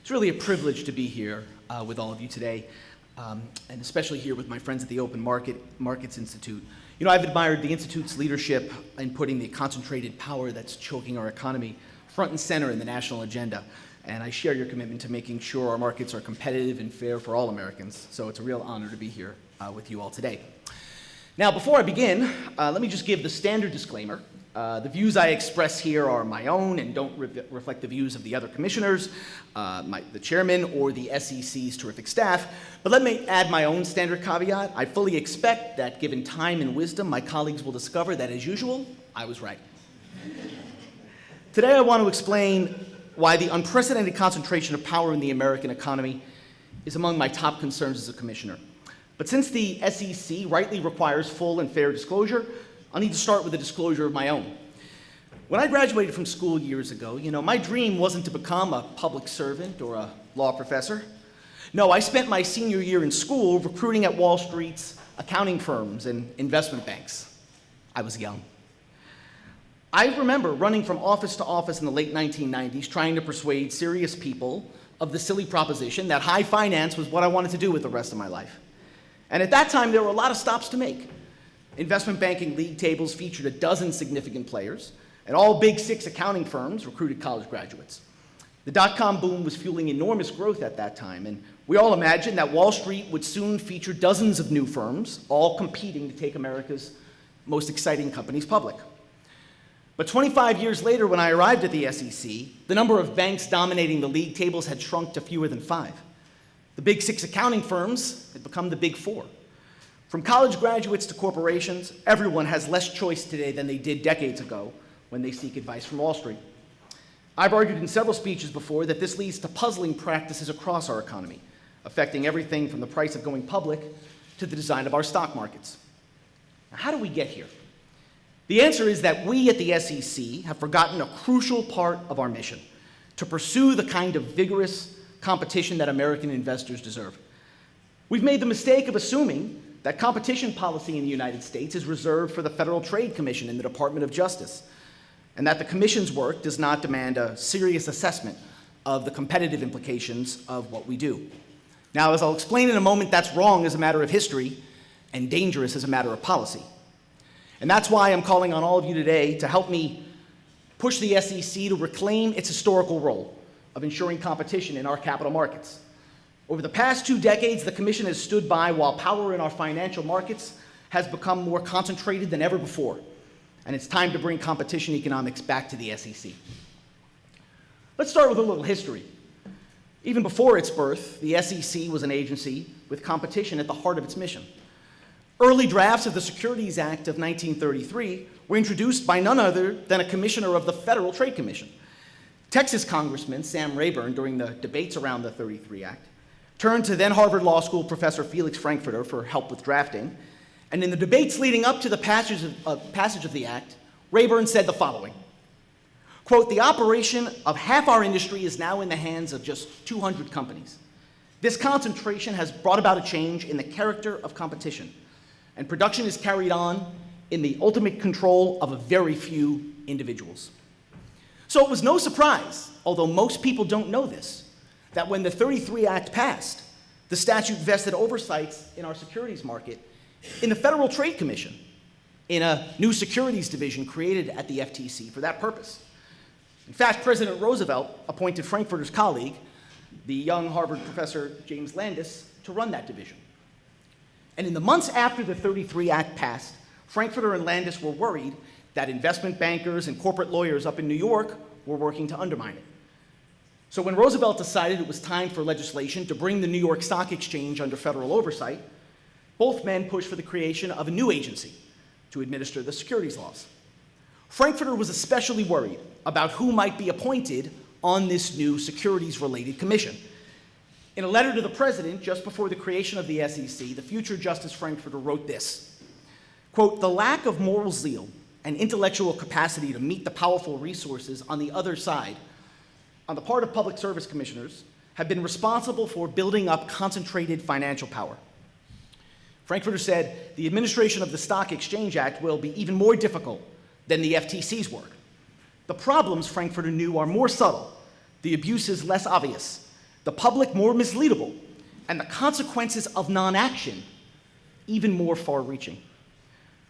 It's really a privilege to be here with all of you today, and especially here with my friends at the Open Markets Institute. You know, I've admired the Institute's leadership in putting the concentrated power that's choking our economy front and center in the national agenda, and I share your commitment to making sure our markets are competitive and fair for all Americans, so it's a real honor to be here with you all today. Now, before I begin, let me just give the standard disclaimer. The views I express here are my own and don't reflect the views of the other commissioners, the chairman, or the SEC's terrific staff. But let me add my own standard caveat. I fully expect that given time and wisdom, my colleagues will discover that, as usual, I was right. Today, I want to explain why the unprecedented concentration of power in the American economy is among my top concerns as a commissioner. But since the SEC rightly requires full and fair disclosure, I'll need to start with a disclosure of my own. When I graduated from school years ago, my dream wasn't to become a public servant or a law professor. No, I spent my senior year in school recruiting at Wall Street's accounting firms and investment banks. I was young. I remember running from office to office in the late 1990s trying to persuade serious people of the silly proposition that high finance was what I wanted to do with the rest of my life. And at that time, there were a lot of stops to make. Investment banking league tables featured a dozen significant players, and all big six accounting firms recruited college graduates. The dot-com boom was fueling enormous growth at that time, and we all imagined that Wall Street would soon feature dozens of new firms, all competing to take America's most exciting companies public. But 25 years later, when I arrived at the SEC, the number of banks dominating the league tables had shrunk to fewer than 5. The big six accounting firms had become the big 4. From college graduates to corporations, everyone has less choice today than they did decades ago when they seek advice from Wall Street. I've argued in several speeches before that this leads to puzzling practices across our economy, affecting everything from the price of going public to the design of our stock markets. Now, how do we get here? The answer is that we at the SEC have forgotten a crucial part of our mission: to pursue the kind of vigorous competition that American investors deserve. We've made the mistake of assuming that competition policy in the United States is reserved for the Federal Trade Commission in the Department of Justice, and that the Commission's work does not demand a serious assessment of the competitive implications of what we do. Now, as I'll explain in a moment, that's wrong as a matter of history and dangerous as a matter of policy. And that's why I'm calling on all of you today to help me push the SEC to reclaim its historical role of ensuring competition in our capital markets. Over the past 2 decades, the Commission has stood by while power in our financial markets has become more concentrated than ever before, and it's time to bring competition economics back to the SEC. Let's start with a little history. Even before its birth, the SEC was an agency with competition at the heart of its mission. Early drafts of the Securities Act of 1933 were introduced by none other than a commissioner of the Federal Trade Commission. Texas Congressman Sam Rayburn, during the debates around the 33 Act, turned to then Harvard Law School professor Felix Frankfurter for help with drafting, and in the debates leading up to the passage of the Act, Rayburn said the following, quote, "The operation of half our industry is now in the hands of just 200 companies. This concentration has brought about a change in the character of competition, and production is carried on in the ultimate control of a very few individuals." So it was no surprise, although most people don't know this, that when the 33 Act passed, the statute vested oversights in our securities market in the Federal Trade Commission, in a new securities division created at the FTC for that purpose. In fact, President Roosevelt appointed Frankfurter's colleague, the young Harvard professor James Landis, to run that division. And in the months after the 33 Act passed, Frankfurter and Landis were worried that investment bankers and corporate lawyers up in New York were working to undermine it. So when Roosevelt decided it was time for legislation to bring the New York Stock Exchange under federal oversight, both men pushed for the creation of a new agency to administer the securities laws. Frankfurter was especially worried about who might be appointed on this new securities-related commission. In a letter to the president just before the creation of the SEC, the future Justice Frankfurter wrote this, quote, "The lack of moral zeal and intellectual capacity to meet the powerful resources on the other side, on the part of public service commissioners, have been responsible for building up concentrated financial power." Frankfurter said, "The administration of the Stock Exchange Act will be even more difficult than the FTC's work. The problems," Frankfurter knew, "are more subtle, the abuses less obvious, the public more misleadable, and the consequences of non-action even more far-reaching.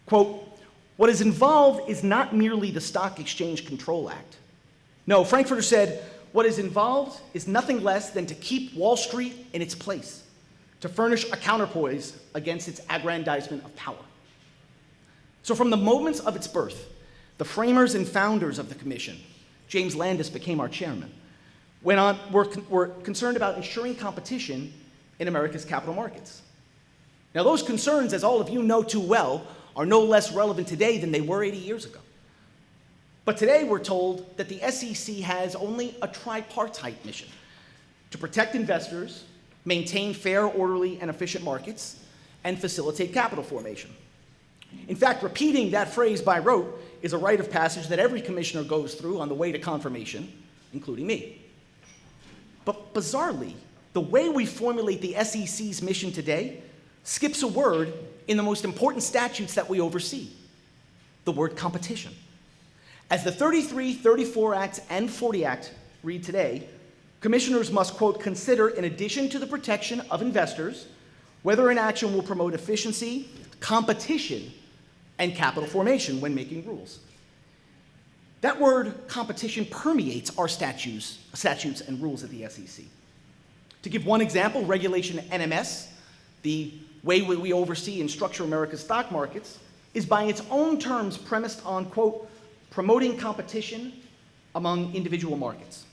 Quote, "What is involved is not merely the Stock Exchange Control Act. No, Frankfurter said, what is involved is nothing less than to keep Wall Street in its place, to furnish a counterpoise against its aggrandizement of power." So from the moments of its birth, the framers and founders of the commission, James Landis became our chairman, were concerned about ensuring competition in America's capital markets. Now those concerns, as all of you know too well, are no less relevant today than they were 80 years ago. But today we're told that the SEC has only a tripartite mission: to protect investors, maintain fair, orderly, and efficient markets, and facilitate capital formation. In fact, repeating that phrase by rote is a rite of passage that every commissioner goes through on the way to confirmation, including me. But bizarrely, the way we formulate the SEC's mission today skips a word in the most important statutes that we oversee: the word competition. As the 33, 34 Act, and 40 Act read today, commissioners must, quote, "consider, in addition to the protection of investors, whether an action will promote efficiency, competition, and capital formation when making rules." That word competition permeates our statutes and rules at the SEC. To give one example, Regulation NMS, the way we oversee and structure America's stock markets, is by its own terms premised on, quote, "promoting competition among individual markets."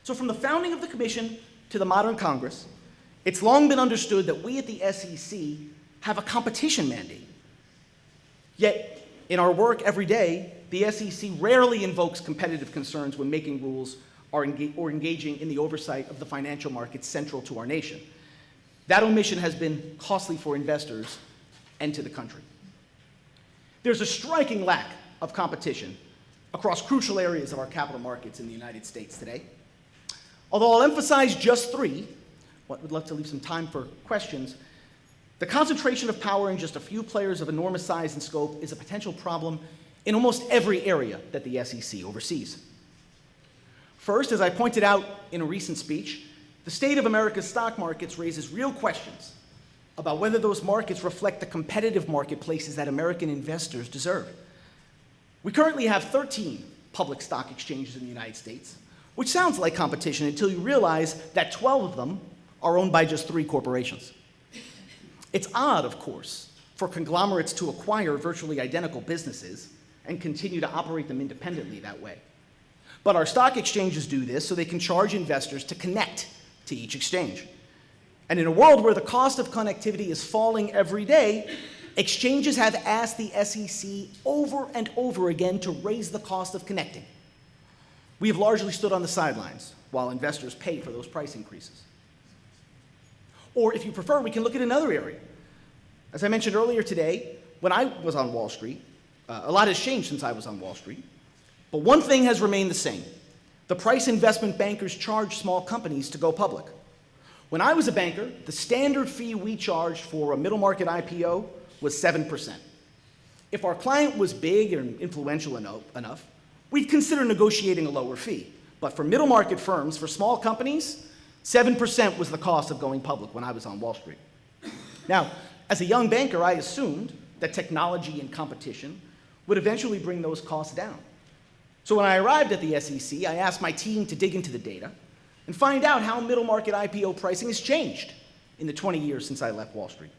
So from the founding of the Commission to the modern Congress, it's long been understood that we at the SEC have a competition mandate. Yet, in our work every day, the SEC rarely invokes competitive concerns when making rules or engaging in the oversight of the financial markets central to our nation. That omission has been costly for investors and to the country. There's a striking lack of competition across crucial areas of our capital markets in the United States today. Although I'll emphasize just three, but would love to leave some time for questions, the concentration of power in just a few players of enormous size and scope is a potential problem in almost every area that the SEC oversees. First, as I pointed out in a recent speech, the state of America's stock markets raises real questions about whether those markets reflect the competitive marketplaces that American investors deserve. We currently have 13 public stock exchanges in the United States, which sounds like competition until you realize that 12 of them are owned by just 3 corporations. It's odd, of course, for conglomerates to acquire virtually identical businesses and continue to operate them independently that way. But our stock exchanges do this so they can charge investors to connect to each exchange. And in a world where the cost of connectivity is falling every day, exchanges have asked the SEC over and over again to raise the cost of connecting. We have largely stood on the sidelines while investors pay for those price increases. Or if you prefer, we can look at another area. As I mentioned earlier today, when I was on Wall Street, a lot has changed since I was on Wall Street, but one thing has remained the same: the price investment bankers charge small companies to go public. When I was a banker, the standard fee we charged for a middle market IPO was 7%. If our client was big and influential enough, we'd consider negotiating a lower fee. But for middle market firms, for small companies, 7% was the cost of going public when I was on Wall Street. Now, as a young banker, I assumed that technology and competition would eventually bring those costs down. So when I arrived at the SEC, I asked my team to dig into the data and find out how middle market IPO pricing has changed in the 20 years since I left Wall Street.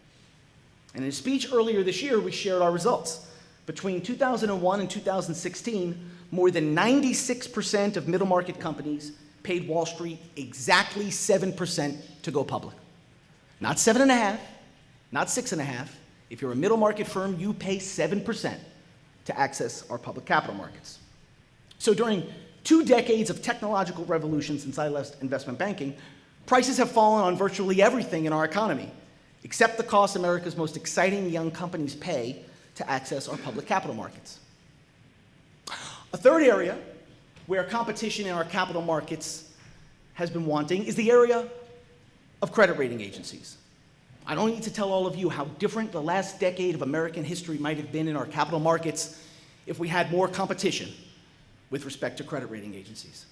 And in a speech earlier this year, we shared our results. Between 2001 and 2016, more than 96% of middle market companies paid Wall Street exactly 7% to go public. Not 7.5, not 6.5. If you're a middle market firm, you pay 7% to access our public capital markets. So during 2 decades of technological revolution since I left investment banking, prices have fallen on virtually everything in our economy, except the cost America's most exciting young companies pay to access our public capital markets. A third area where competition in our capital markets has been wanting is the area of credit rating agencies. I don't need to tell all of you how different the last decade of American history might have been in our capital markets if we had more competition with respect to credit rating agencies.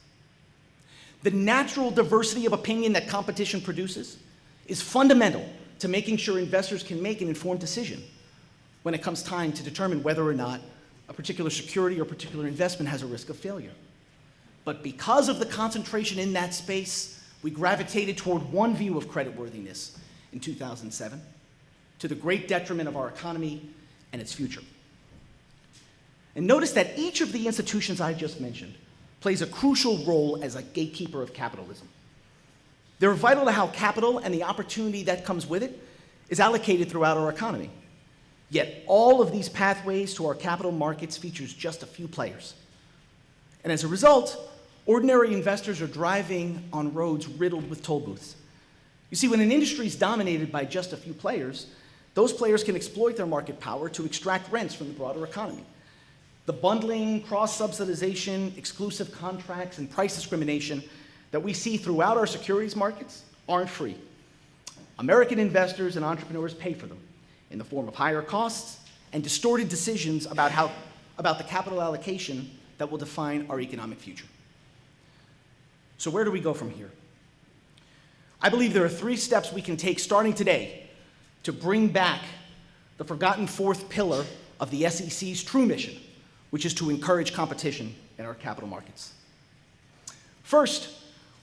The natural diversity of opinion that competition produces is fundamental to making sure investors can make an informed decision when it comes time to determine whether or not a particular security or particular investment has a risk of failure. But because of the concentration in that space, we gravitated toward one view of creditworthiness in 2007, to the great detriment of our economy and its future. And notice that each of the institutions I just mentioned plays a crucial role as a gatekeeper of capitalism. They're vital to how capital and the opportunity that comes with it is allocated throughout our economy. Yet all of these pathways to our capital markets features just a few players. And as a result, ordinary investors are driving on roads riddled with toll booths. You see, when an industry is dominated by just a few players, those players can exploit their market power to extract rents from the broader economy. The bundling, cross-subsidization, exclusive contracts, and price discrimination that we see throughout our securities markets aren't free. American investors and entrepreneurs pay for them in the form of higher costs and distorted decisions about the capital allocation that will define our economic future. So where do we go from here? I believe there are 3 steps we can take starting today to bring back the forgotten 4th pillar of the SEC's true mission, which is to encourage competition in our capital markets. First,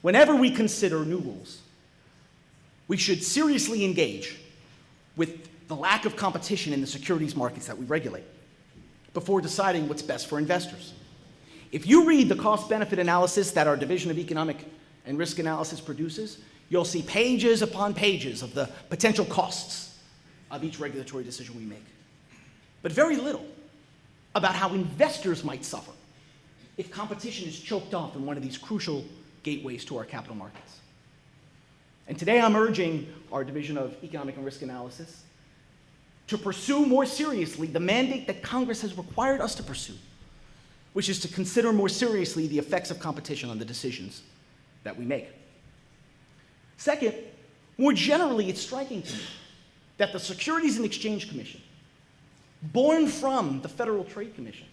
whenever we consider new rules, we should seriously engage with the lack of competition in the securities markets that we regulate before deciding what's best for investors. If you read the cost-benefit analysis that our Division of Economic and Risk Analysis produces, you'll see pages upon pages of the potential costs of each regulatory decision we make, but very little about how investors might suffer if competition is choked off in one of these crucial gateways to our capital markets. And today I'm urging our Division of Economic and Risk Analysis to pursue more seriously the mandate that Congress has required us to pursue, which is to consider more seriously the effects of competition on the decisions that we make. Second, more generally, it's striking to me that the Securities and Exchange Commission, born from the Federal Trade Commission,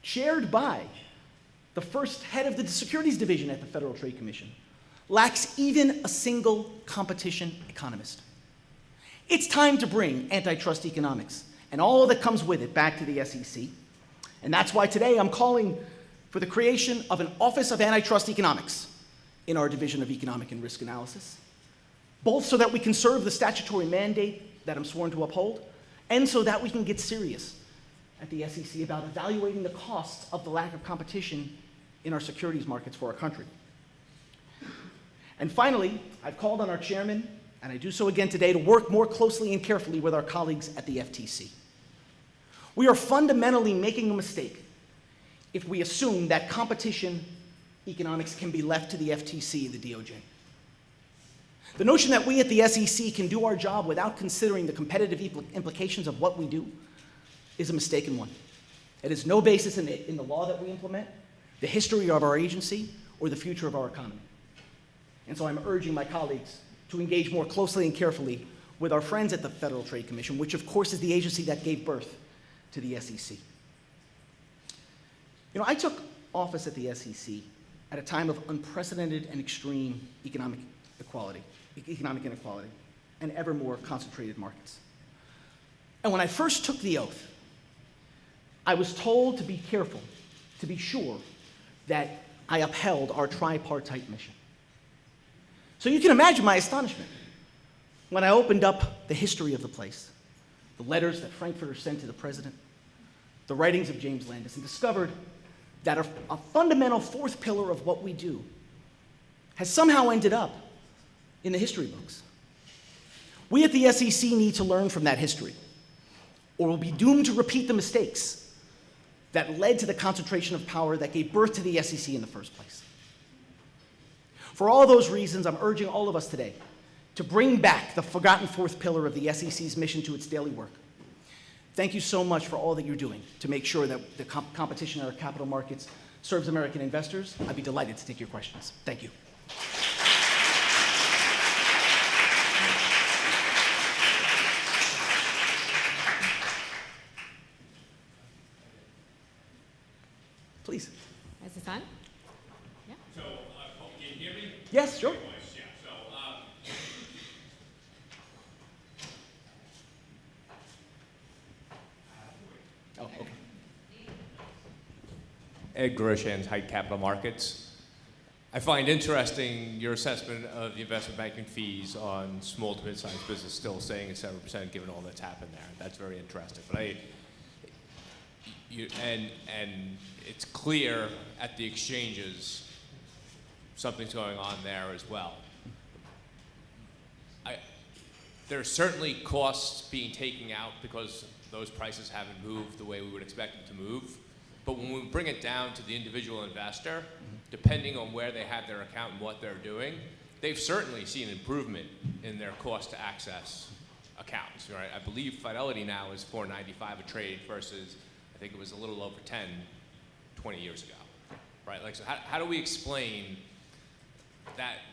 chaired by the first head of the Securities Division at the Federal Trade Commission, lacks even a single competition economist. It's time to bring antitrust economics and all that comes with it back to the SEC. And that's why today I'm calling for the creation of an Office of Antitrust Economics in our Division of Economic and Risk Analysis, both so that we can serve the statutory mandate that I'm sworn to uphold, and so that we can get serious at the SEC about evaluating the costs of the lack of competition in our securities markets for our country. And finally, I've called on our chairman, and I do so again today, to work more closely and carefully with our colleagues at the FTC. We are fundamentally making a mistake if we assume that competition economics can be left to the FTC and the DOJ. The notion that we at the SEC can do our job without considering the competitive implications of what we do is a mistaken one. It has no basis in the law that we implement, the history of our agency, or the future of our economy. And so I'm urging my colleagues to engage more closely and carefully with our friends at the Federal Trade Commission, which of course is the agency that gave birth to the SEC. You know, I took office at the SEC at a time of unprecedented and extreme economic inequality, and ever more concentrated markets. And when I first took the oath, I was told to be careful, to be sure that I upheld our tripartite mission. So you can imagine my astonishment when I opened up the history of the place, the letters that Frankfurters sent to the president, the writings of James Landis, and discovered that a fundamental 4th pillar of what we do has somehow ended up in the history books. We at the SEC need to learn from that history, or we'll be doomed to repeat the mistakes that led to the concentration of power that gave birth to the SEC in the first place. For all those reasons, I'm urging all of us today to bring back the forgotten 4th pillar of the SEC's mission to its daily work. Thank you so much for all that you're doing to make sure that the competition in our capital markets serves American investors. I'd be delighted to take your questions. Thank you. Please. Is this on? Yeah. So, can you hear me? Yes, sure. Yeah, so, Oh, okay. Ed Groshan's Height Capital Markets. I find interesting your assessment of the investment banking fees on small to mid-sized business still staying at 7% given all that's happened there. That's very interesting. But and it's clear at the exchanges something's going on there as well. There are certainly costs being taken out because those prices haven't moved the way we would expect them to move. But when we bring it down to the individual investor, depending on where they have their account and what they're doing, they've certainly seen improvement in their cost to access accounts, right? I believe Fidelity now is $4.95 a trade versus, I think it was a little over 10, 20 years ago, right? Like, so how do we explain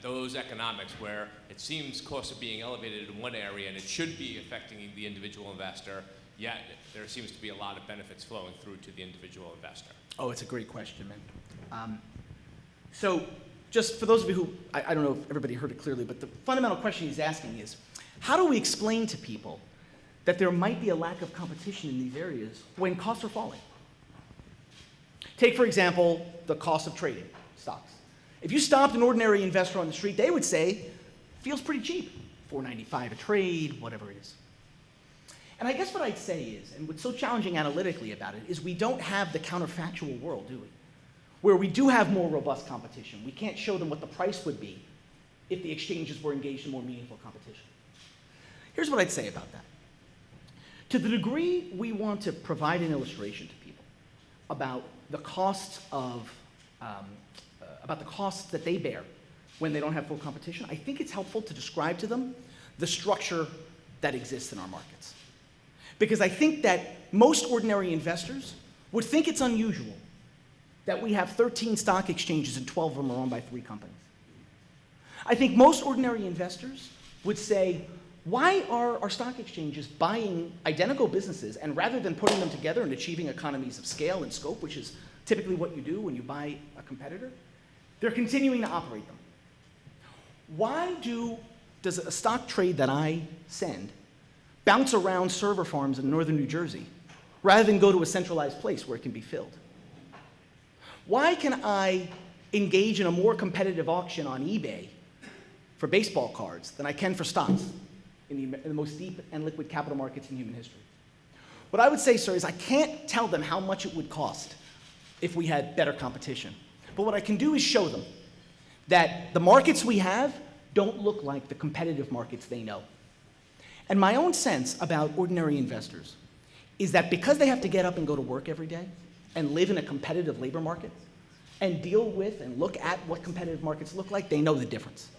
those economics where it seems costs are being elevated in one area and it should be affecting the individual investor, yet there seems to be a lot of benefits flowing through to the individual investor? Oh, it's a great question, man. So just for those of you who, I don't know if everybody heard it clearly, but the fundamental question he's asking is, how do we explain to people that there might be a lack of competition in these areas when costs are falling? Take, for example, the cost of trading stocks. If you stopped an ordinary investor on the street, they would say, feels pretty cheap, $4.95 a trade, whatever it is. And I guess what I'd say is, and what's so challenging analytically about it, is we don't have the counterfactual world, do we? Where we do have more robust competition. We can't show them what the price would be if the exchanges were engaged in more meaningful competition. Here's what I'd say about that. To the degree we want to provide an illustration to people about the costs that they bear when they don't have full competition, I think it's helpful to describe to them the structure that exists in our markets. Because I think that most ordinary investors would think it's unusual that we have 13 stock exchanges and 12 of them are owned by 3 companies. I think most ordinary investors would say, why are our stock exchanges buying identical businesses, and rather than putting them together and achieving economies of scale and scope, which is typically what you do when you buy a competitor, they're continuing to operate them. Why does a stock trade that I send bounce around server farms in northern New Jersey rather than go to a centralized place where it can be filled? Why can I engage in a more competitive auction on eBay for baseball cards than I can for stocks in the most deep and liquid capital markets in human history? What I would say, sir, is I can't tell them how much it would cost if we had better competition. But what I can do is show them that the markets we have don't look like the competitive markets they know. And my own sense about ordinary investors is that because they have to get up and go to work every day and live in a competitive labor market and deal with and look at what competitive markets look like, they know the difference.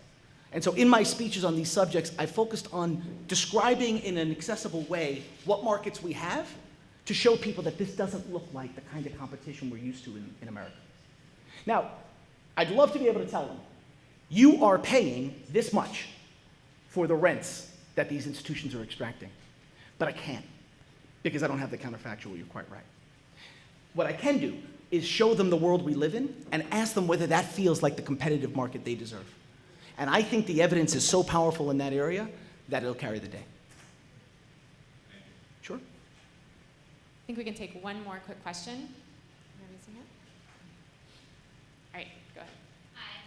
And so in my speeches on these subjects, I focused on describing in an accessible way what markets we have to show people that this doesn't look like the kind of competition we're used to in America. Now, I'd love to be able to tell them, you are paying this much for the rents that these institutions are extracting. But I can't, because I don't have the counterfactual. You're quite right. What I can do is show them the world we live in and ask them whether that feels like the competitive market they deserve. And I think the evidence is so powerful in that area that it'll carry the day. Sure? I think we can take one more quick question. All right, go ahead.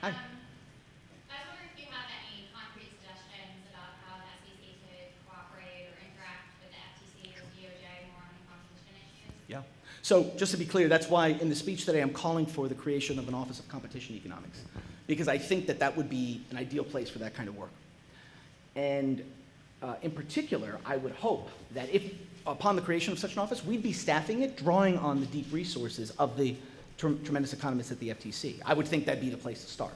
Hi. I was wondering if you have any concrete suggestions about how the SEC could cooperate or interact with the FTC or DOJ more on the competition issues? Yeah. So just to be clear, that's why in the speech today I'm calling for the creation of an Office of Competition Economics, because I think that that would be an ideal place for that kind of work. And in particular, I would hope that if, upon the creation of such an office, we'd be staffing it, drawing on the deep resources of the tremendous economists at the FTC. I would think that'd be the place to start.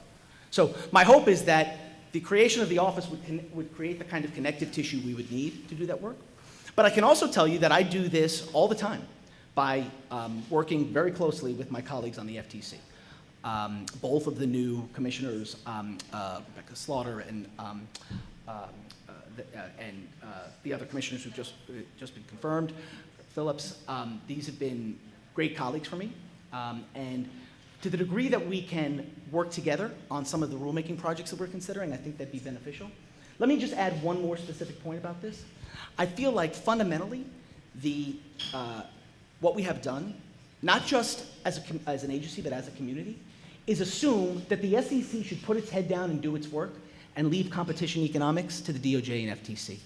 So my hope is that the creation of the office would create the kind of connective tissue we would need to do that work. But I can also tell you that I do this all the time by working very closely with my colleagues on the FTC. Both of the new commissioners, Rebecca Slaughter and the other commissioners who've just been confirmed, Phillips, these have been great colleagues for me. And To the degree that we can work together on some of the rulemaking projects that we're considering, I think that'd be beneficial. Let me just add one more specific point about this. I feel like fundamentally, what we have done, not just as an agency, but as a community, is assume that the SEC should put its head down and do its work and leave competition economics to the DOJ and FTC.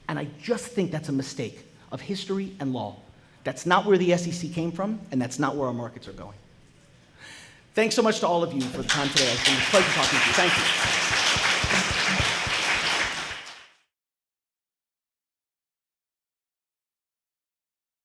And I just think that's a mistake of history and law. That's not where the SEC came from, and that's not where our markets are going. Thanks so much to all of you for the time today. It's been a pleasure talking to you. Thank you.